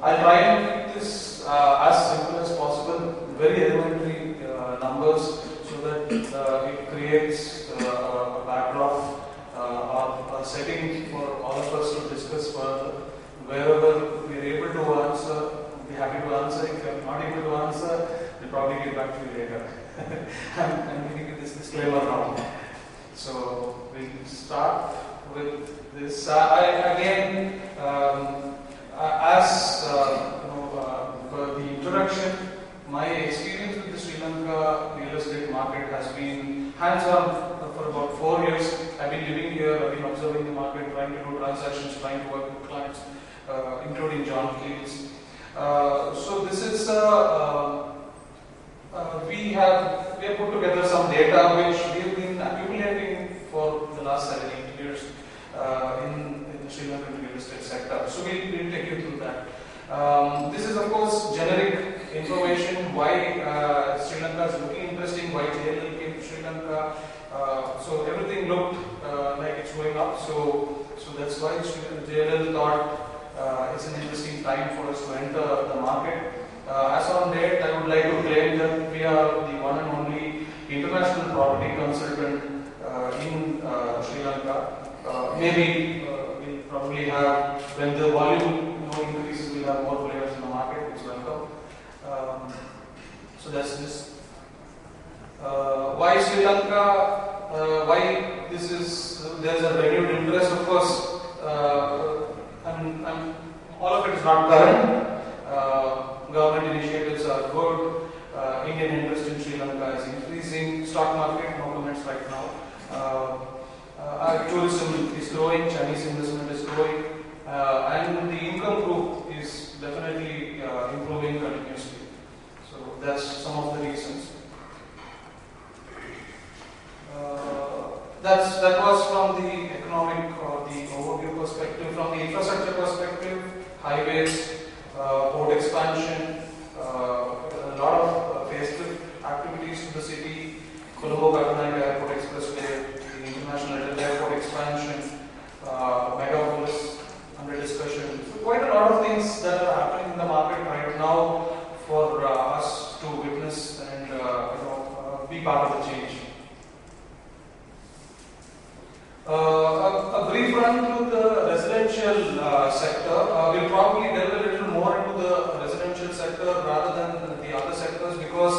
I'll try and keep this as simple as possible, very elementary numbers, so that it creates a backdrop or a setting for all of us to discuss further. Wherever we are able to answer, we'll be happy to answer. If you are not able to answer, we'll probably get back to you later. I'm giving you this disclaimer now. So we'll start with this. For the introduction, my experience with the Sri Lanka real estate market has been hands-on for about 4 years. I've been living here, I've been observing the market, trying to do transactions, trying to work with clients, including John Keels. So this is we have put together some data which we have been accumulating for the last 7-8 years in the Sri Lankan real estate sector. So we'll take you through that. This is of course generic information, why Sri Lanka is looking interesting, why JLL came to Sri Lanka. So everything looked like it's going up. So that's why JLL thought it's an interesting time for us to enter the market. As on date, I would like to claim that we are the one and only international property consultant in Sri Lanka. Maybe we'll probably have, when the volume increases, we'll have more players in the market. It's welcome. So that's this. Why Sri Lanka? Why this is? There's a renewed interest, of course. All of it is not current. Government initiatives are good. Indian interest in Sri Lanka is increasing. Stock market, no comments right now. Tourism is growing. Chinese investment is growing, and the income group is definitely improving continuously. So that's some of the reasons. That was from the economic or the overview perspective. From the infrastructure perspective, highways, port expansion, a lot of facelift activities to the city, Colombo-Katunayake Airport Expressway, the International Airport expansion, megapolis under discussion. So quite a lot of things that are happening in the market right now for us to witness and be part of the change. A brief run through the residential sector. We'll probably delve a little more into the residential sector rather than the other sectors, because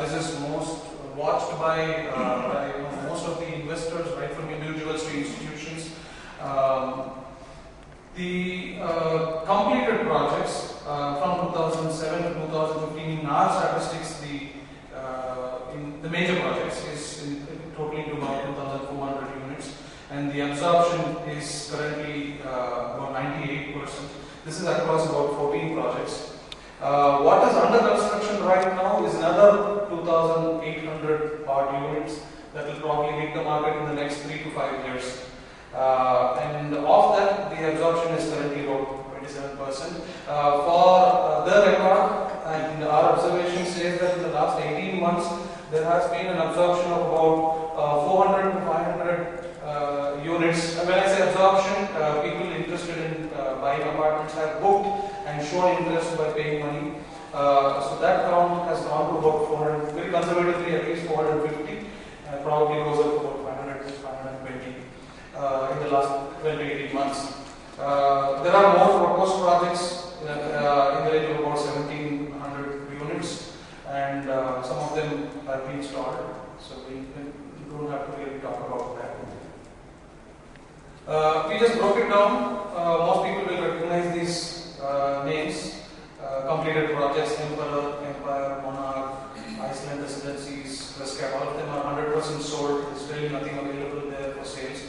this is most watched by most of the investors, right from individuals to institutions. The completed projects from 2007 to 2015 in our statistics, in the major projects is totaling to about 2,400 units. And the absorption is currently about 98%. This is across about 14 projects. What is under construction right now is another 2,800 odd units that will probably hit the market in the next 3 to 5 years. And of that, the absorption is currently about 27%. For the record, and our observation says that in the last 18 months, there has been an absorption of about 400 to 500 units. When I say absorption, people interested in buying apartments have booked and shown interest by paying money. So that count has gone to about 400, very conservatively at least 450, and probably goes up to about 500 to 520 in the last 12 to 18 months. There are more proposed projects in the range of about 1,700 units, and some of them are being started. So we don't have to really talk about that. We just broke it down. Most people will recognize these names. Completed projects: Emperor, Empire, Monarch, Iceland Residencies, Rescap. All of them are 100% sold. There's still nothing available there for sales.